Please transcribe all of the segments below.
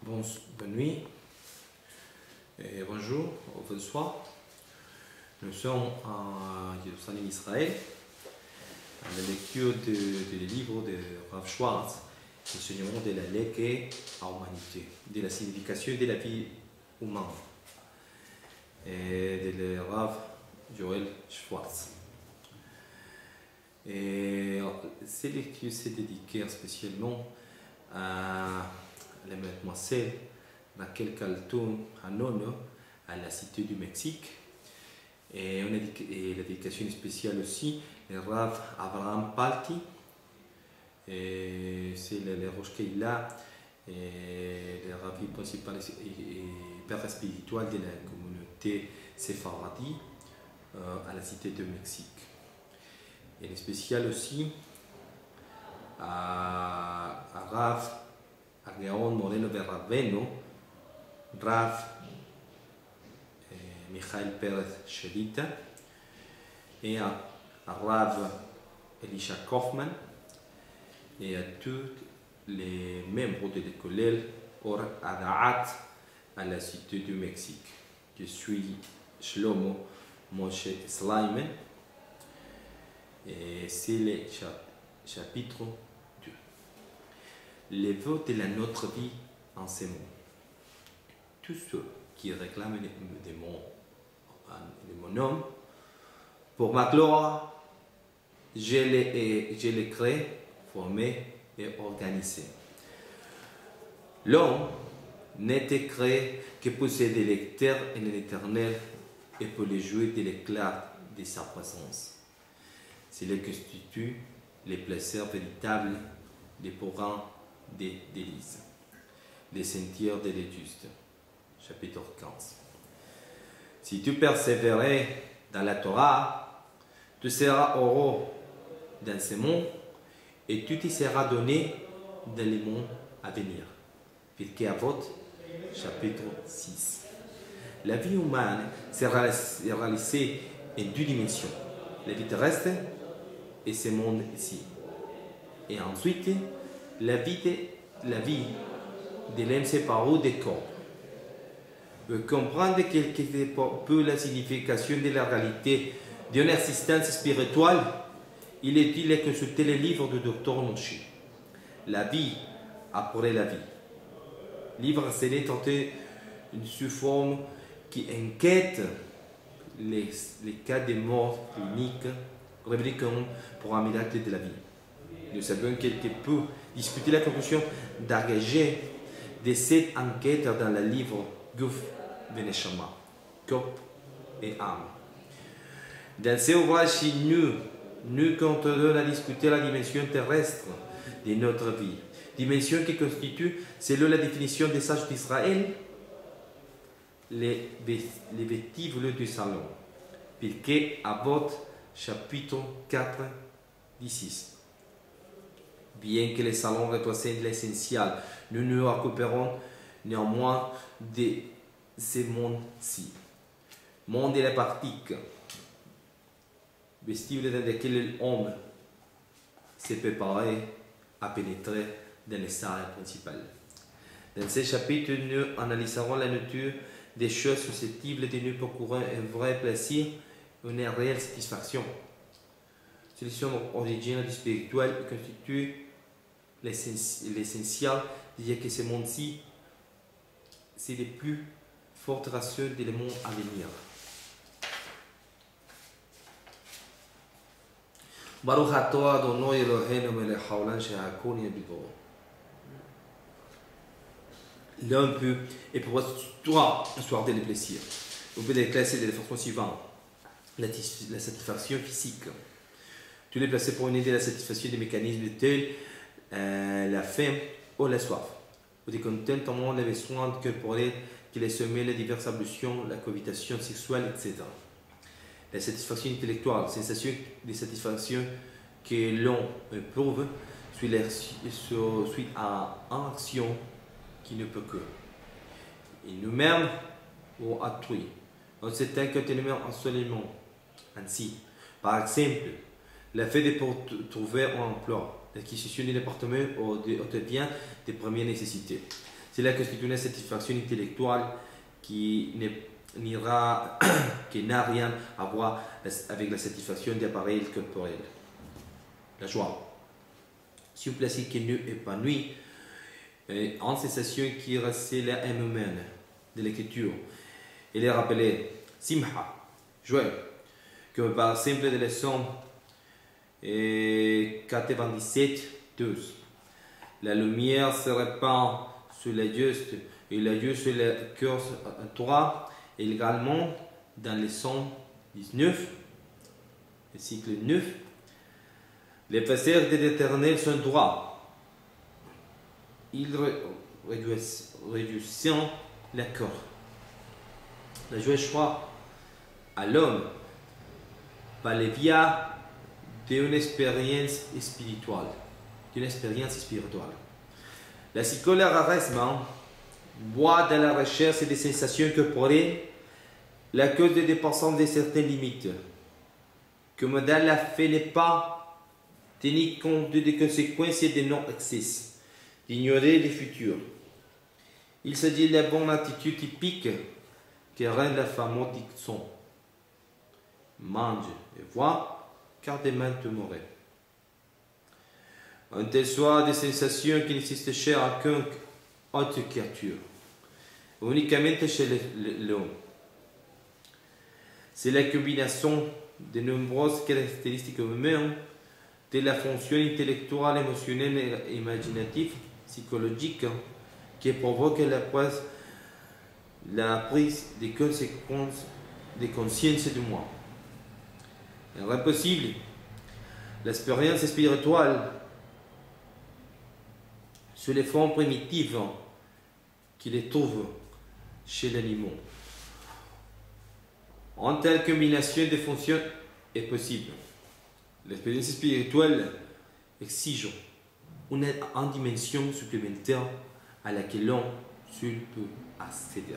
Bonne nuit, et bonjour, bonsoir. Nous sommes en Jérusalem, Israël, à la lecture du livre de Rav Schwartz, Enseignement de la Leke à l'humanité, de la signification de la vie humaine, et de Rav Joël Schwartz. Et cette lecture s'est dédiée spécialement à la mademoiselle Raquel Calton Hanono à la Cité du Mexique. Et la dédication spéciale aussi le Rav Abraham Palti, c'est le Rosh Keila, le Ravi principal et père spirituel de la communauté séfaradi à la Cité du Mexique. Et le spécial aussi à Rav Agaon Moreno Verraveno, Rav Michael Pérez Shelita et à Rav Elisha Kaufman et à tous les membres de l'école Or Adaat à la Cité du Mexique. Je suis Shlomo Moshe Sleiman et c'est le chapitre 2. Les vœux de notre vie en ces mots. Tous ceux qui réclament de mon nom, pour ma gloire, je les crée, formé et organisé. L'homme n'était créé que pour se délecter en l'Éternel et pour les jouer de l'éclat de sa présence. C'est ce qui constitue les plaisirs véritables des programmes des délices, les sentiers de l'étude. Chapitre 15. Si tu persévérais dans la Torah, tu seras heureux dans ce monde et tu t'y seras donné dans le monde à venir. Pirkei Avot, chapitre 6. La vie humaine sera réalisée en deux dimensions, la vie terrestre et ce monde ici. Et ensuite, la vie de l'âme séparée des corps. Pour comprendre quelque peu la signification de la réalité d'une existence spirituelle, il est utile de consulter le livre du docteur Moshe, La vie après la vie. Livre scellé tenté sous forme qui enquête les cas de mort cliniques révélés comme pour un miracle de la vie. Nous savons quelque peu discuter la conclusion d'engager de cette enquête dans le livre Guf Veneshama, corps et âme. Dans ce ouvrage, nous continuons à discuter la dimension terrestre de notre vie, dimension qui constitue, selon la définition des sages d'Israël, les vestibules du salon. Pirkei Avot, chapitre 4, 16. Bien que les salons représentent l'essentiel, nous nous récupérons néanmoins de ce monde-ci. Monde de la pratique, vestibule dans lequel l'homme s'est préparé à pénétrer dans les salles principales. Dans ce chapitre, nous analyserons la nature des choses susceptibles de nous procurer un vrai plaisir et une réelle satisfaction. Celles sont originales du spirituel et constituent l'essentiel, c'est-à-dire que ce monde-ci, c'est les plus fortes ratios des mondes à venir. Baruch atah Adonai Eloheinu melech haolam shehakol nהיה bidbaro. L'homme peut éprouver toi un soir de plaisir. On peut les classer de la façon suivante. La satisfaction physique. Tu les placer pour une idée de la satisfaction des mécanismes tels la faim ou la soif. Ou des contentements, les besoins corporels qui les sommet, les diverses ablutions, la cohabitation sexuelle, etc. La satisfaction intellectuelle, sensation de satisfaction que l'on éprouve suite à une action qui ne peut que. Et nous-mêmes ou autrui. On s'éteint continuellement absolument. Ainsi, par exemple, le fait de trouver un emploi, l'acquisition d'un appartement ou de biens de première nécessité. Cela constitue une satisfaction intellectuelle qui n'a rien à voir avec la satisfaction des appareils corporels. La joie. C'est un plaisir qui nous épanouit, une sensation qui reste la humaine de l'écriture. Il est rappelé Simha, joie, comme par simple de leçon 97:12. La lumière se répand sur les justes et la Dieu sur le cœur droit, et également dans le leçon 19, le cycle 9. Les plaisirs de l'Éternel sont droits. Ils réduisent le cœur. La joie choix à l'homme par le biais d'une expérience spirituelle. La psychologue Resman voit dans la recherche des sensations corporelles la cause de dépassement de certaines limites, comme dans la fait n'est pas tenir compte des conséquences de non-accès, d'ignorer le futur. Il s'agit de la bonne attitude typique qui rend la femme son. Mange et vois, car demain tu mourrais. Un tel soit des sensations qui n'existent chez aucune autre créature, uniquement chez l'homme. C'est la combinaison de nombreuses caractéristiques humaines de la fonction intellectuelle, émotionnelle, imaginative, psychologique qui provoque la prise des conséquences de conscience de moi. Il est possible l'expérience spirituelle sur les formes primitives qui les trouvent chez l'animal. En telle combinaison de fonctions est possible. L'expérience spirituelle exige une dimension supplémentaire à laquelle l'on seul peut accéder.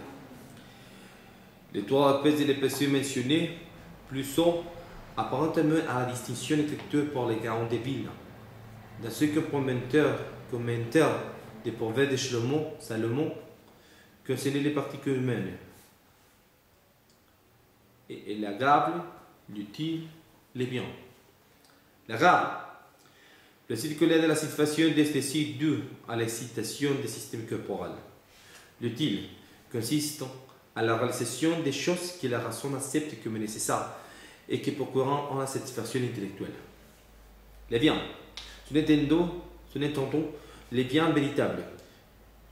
Les trois aspects des plaisirs mentionnés plus sont apparentement à la distinction effectuée par les Gaon des villes. Dans ce que commentaire des proverbes de Salomon concernait les particules humaines. Et l'agréable, l'utile, les biens. L'agréable, le circulaire de la satisfaction d'esthésie due à l'excitation des systèmes corporels. L'utile consiste à la réalisation des choses que la raison accepte comme nécessaires et qui procurent la satisfaction intellectuelle. Les biens, ce n'entendons les biens véritables,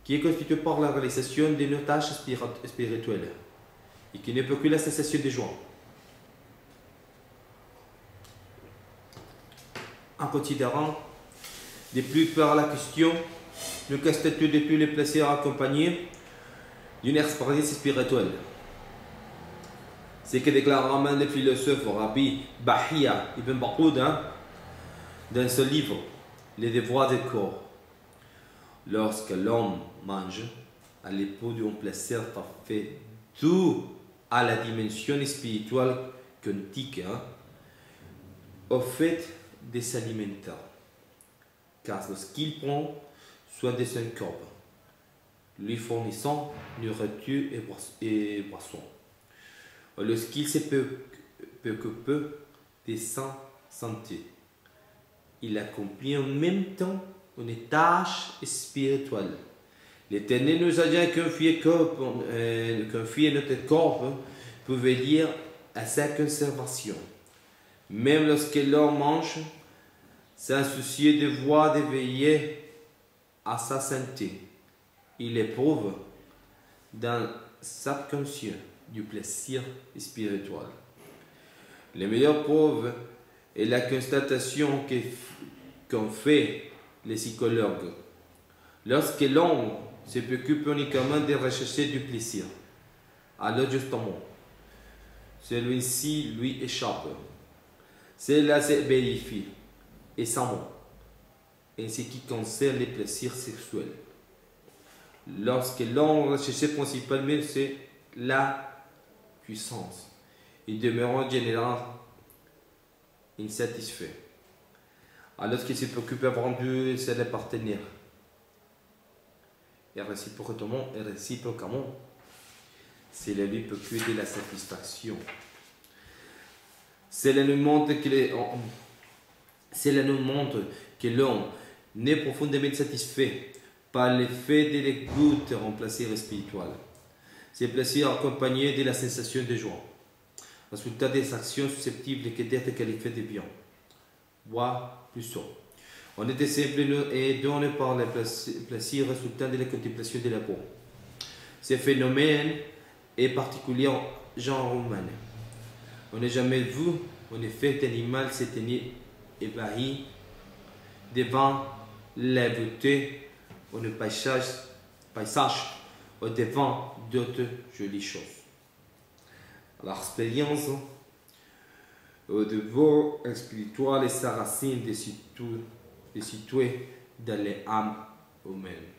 qui est constitué par la réalisation de nos tâches spirituelles et qui ne peut que la sensation de joie. En considérant de plus par la question, nous constatons depuis les plaisirs accompagnés d'une expérience spirituelle. C'est que déclare même le philosophe Rabbi Bahia Ibn Barouda dans ce livre, Les devoirs du corps. Lorsque l'homme mange, à l'époque d'un plaisir parfait, tout à la dimension spirituelle quantique, au fait de s'alimenter. Car lorsqu'il prend soin de son corps, lui fournissant nourriture et boisson, lorsqu'il se préoccupe de sa santé, il accomplit en même temps une tâche spirituelle. L'Éternel nous a déjà confié notre corps pour veiller à sa conservation. Même lorsque l'homme mange, sans soucier de voir de veiller à sa santé, il éprouve dans sa conscience du plaisir spirituel. La meilleure preuve est la constatation qu'ont fait les psychologues. Lorsque l'homme se préoccupe uniquement de rechercher du plaisir, alors justement, celui-ci lui échappe. Cela se vérifie et sans en ce qui concerne les plaisirs sexuels. Lorsque l'homme recherchait principalement, c'est la puissance. Il demeure en général insatisfait. Alors qu'il se préoccupe avant Dieu, c'est le partenaire. et réciproquement. Cela lui procure de la satisfaction. Cela nous montre que l'homme n'est profondément satisfait par l'effet de l'écoute remplacée par spirituelle. C'est plaisir accompagné de la sensation de joie, résultat des actions susceptibles d'être qualifiées de bien, voire plus haut. On était simple et donné par le plaisir résultant de la contemplation de la peau. Ce phénomène est particulier en genre humain. On n'a jamais vu, en effet, un animal se tenir ébahi devant la beauté ou le paysage ou devant d'autres jolies choses. L'expérience de vos spirituel et sa racine est située dans les âmes humaines.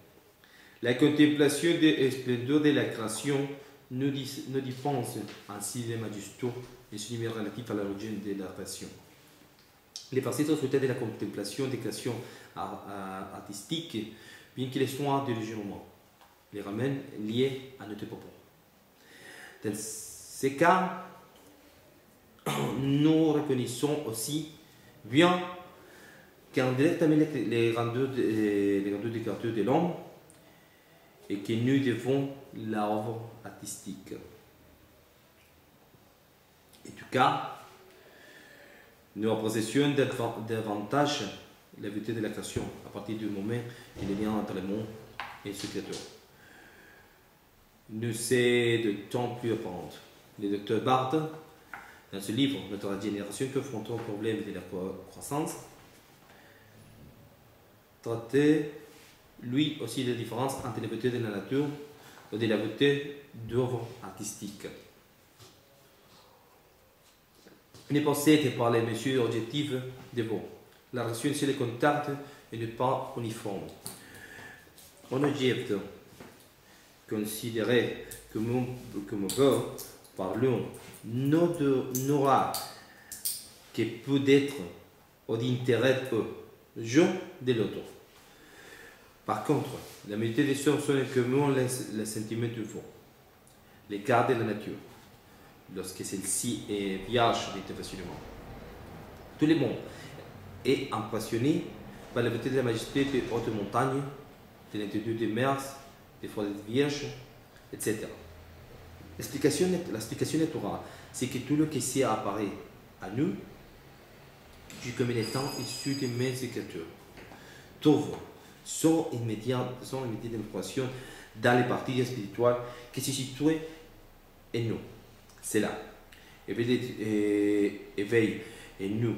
La contemplation des splendeurs de la création nous dispense ainsi les majestés et ce numéro relatif à l'origine de la création. Les parties résultats de la contemplation des créations artistiques, bien qu'ils soient d'origine humaine, les ramènent liés à notre propos. Dans ces cas, nous reconnaissons aussi bien qu'indirectement les grandeurs des créatures de l'homme et que nous devons l'œuvre artistique. En tout cas, nous possessions davantage la beauté de la création à partir du moment où il y a lien entre le monde et ce créateur. Nous c'est de temps plus apparent. Le docteur Barthes, dans ce livre, Notre génération confrontée au problème de la croissance, traitait lui aussi la différence entre la beauté de la nature et de la beauté d'œuvres artistiques. Il est pensé que par les mesures objectives de bon, la relation sur les contacts n'est pas uniforme. On objecte considérer comme peu par l'un n'aura que peu d'être ou d'intérêt jour de l'autre. Par contre, la majorité des choses sont communes les sentiments du fond, l'écart de la nature, lorsque celle-ci est vierge facilement. Tout le monde est impressionné par la beauté de la majesté des hautes montagnes, de l'intérieur des mers, des forêts vierges, etc. L'explication naturelle, c'est que tout le qui s'est apparaît à nous, comme étant issu des mêmes écritures, trouve son immédiate démonstration dans les parties spirituelles qui se situent en nous. C'est là. Éveil et nous,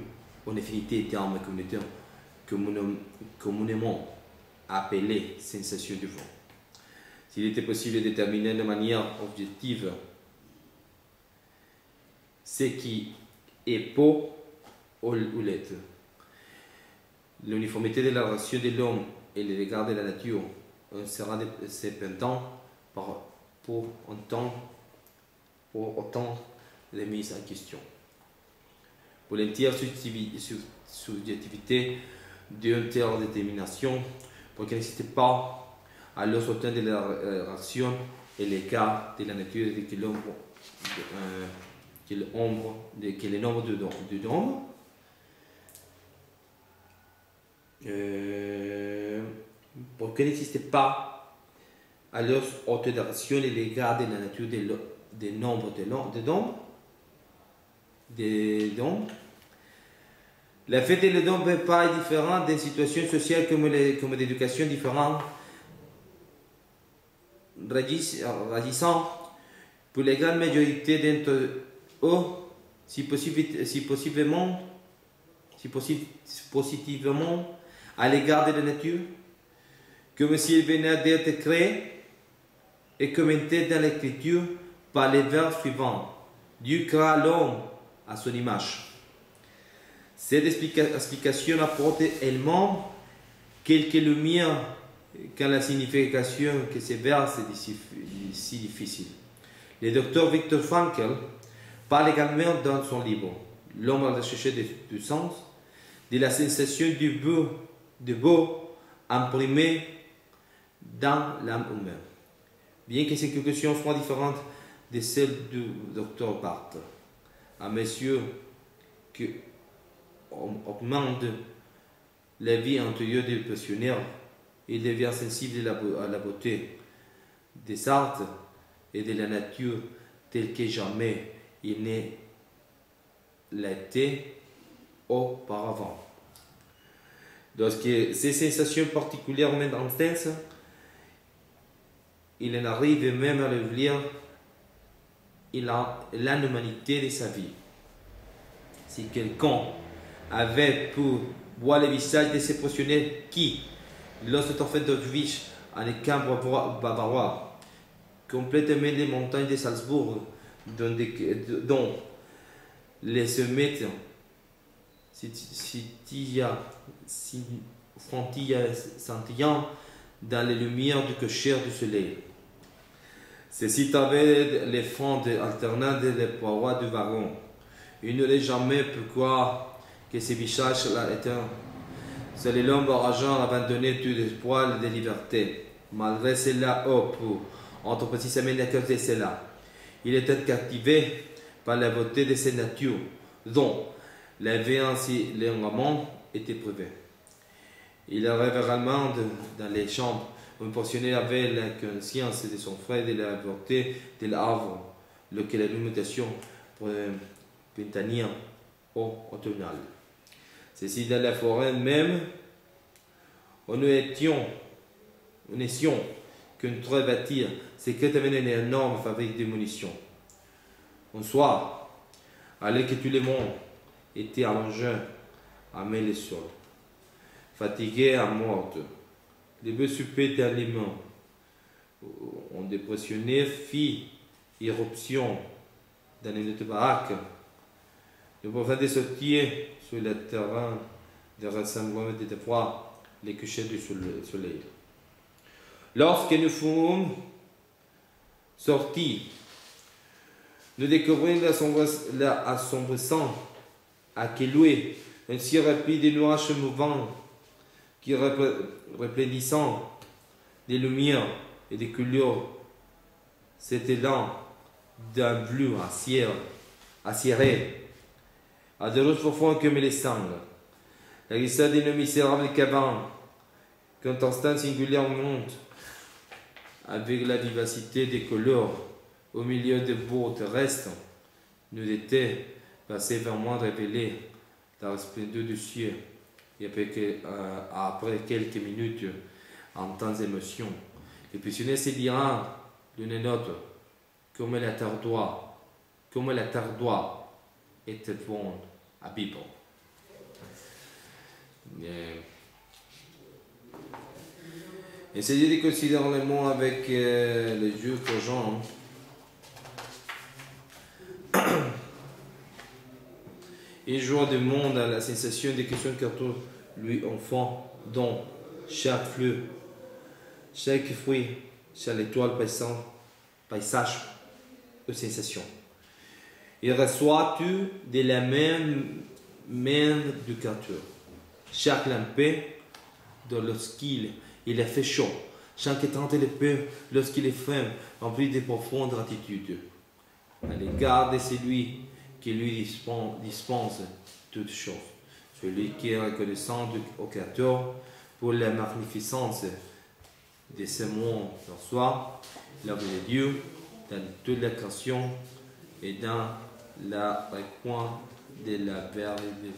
en affinité terme communautaire, communément appelé sensation du vent. S'il était possible de déterminer de manière objective ce qui est beau ou l'être, l'uniformité de la relation de l'homme et le regard de la nature, on sera cependant pour autant les mises en question. Pour l'entière subjectivité d'une telle détermination, pour qu'elle n'existe pas, alors autant de la réaction et l'écart de la nature et que le nombre de nombres pour qu'elle n'existe pas alors autant de réaction et l'écart de la nature des nombres de nombres. L'effet de l'homme n'est pas différent des situations sociales comme l'éducation différente, ragissant pour la grande majorité d'entre eux, si positivement à l'égard de la nature, comme s'il venait d'être créé et commenté dans l'écriture par les vers suivants. Dieu créa l'homme à son image. Cette explication apporte elle-même quelques lumières quand la signification que ces vers est si difficile. Le docteur Viktor Frankl parle également dans son livre L'homme à la recherche du sens de la sensation du beau imprimé dans l'âme humaine. Bien que ces questions soient différentes de celles du docteur Barthes, à mesure qu'on augmente la vie intérieure des passionnaires, il devient sensible à la beauté des arts et de la nature telle que jamais il n'est l'était auparavant. Lorsque ces sensations particulièrement intenses, il en arrive même à oublier l'humanité de sa vie. Si quelqu'un avait pu voir le visage de ces passionnaires qui, lorsque fait d'Auschwitz, en un camp bavarois, complètement les montagnes de Salzbourg, dont les sommets scintillant dans les lumières du cocher du soleil. Ceci avait les fronts alternants des parois du wagon. Il n'aurait jamais pu croire que ces visages-là étaient seul l'homme argent abandonné tout espoir de liberté. Malgré cela, entre précisément à cause de cela, il était captivé par la beauté de cette nature, dont la vie ainsi longuement était privée. Il rêvait réellement dans les chambres où un passionné avait la conscience de son frère et de la beauté de l'arbre, lequel est l'imitation printanière ou automnale. Ceci dans la forêt même, où nous étions qu'une tour bâtir, c'est que tu avais une énorme fabrique de munitions. Un soir, alors que tout le monde était allongé à main le sol, fatigué à mort, les bœufs souper d'aliments, on dépressionné, fit irruption dans une autre baraque. Nous pouvons sortir sur le terrain de rassemblement de voir les couchers du soleil. Lorsque nous fûmes sortis, nous découvrîmes l'assombrissant à Kéloué, un si rapide de nuages mouvants qui resplendissant des lumières et des couleurs s'étalant d'un bleu acéré à de rouges profonds comme les sangles. La glissade d'une misérable cabane, qu'un instant singulier monte, avec la vivacité des couleurs, au milieu des beaux terrestres, nous était passé vraiment révélé dans la splendeur du ciel. Et après quelques minutes, en temps d'émotion, les prisonniers se diront l'une autre, comme la terre doit être bonne à vivre. Essayez de considérer le mot avec les yeux cogents. Et joie du monde à la sensation des questions qu'autour lui enfant, dont chaque fleur, chaque fruit, chaque étoile paysage de sensations. Il reçoit tout de la même main du créateur. Chaque lampée, lorsqu'il a fait chaud, chaque étreinte de peur, lorsqu'il est ferme, rempli de profonde gratitude à l'égard de celui qui lui dispense toutes choses. Celui qui est reconnaissant au Créateur pour la magnificence de ce monde en soi, l'œuvre de Dieu dans toute la création et dans la recoin de la vérité.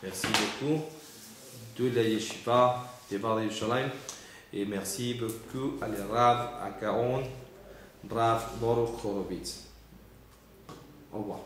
Merci beaucoup de la Yeshiva de Bar Yerushalayim et merci beaucoup à l'Arabe, à Gaon, Rav Baruch Horowitz. Au revoir.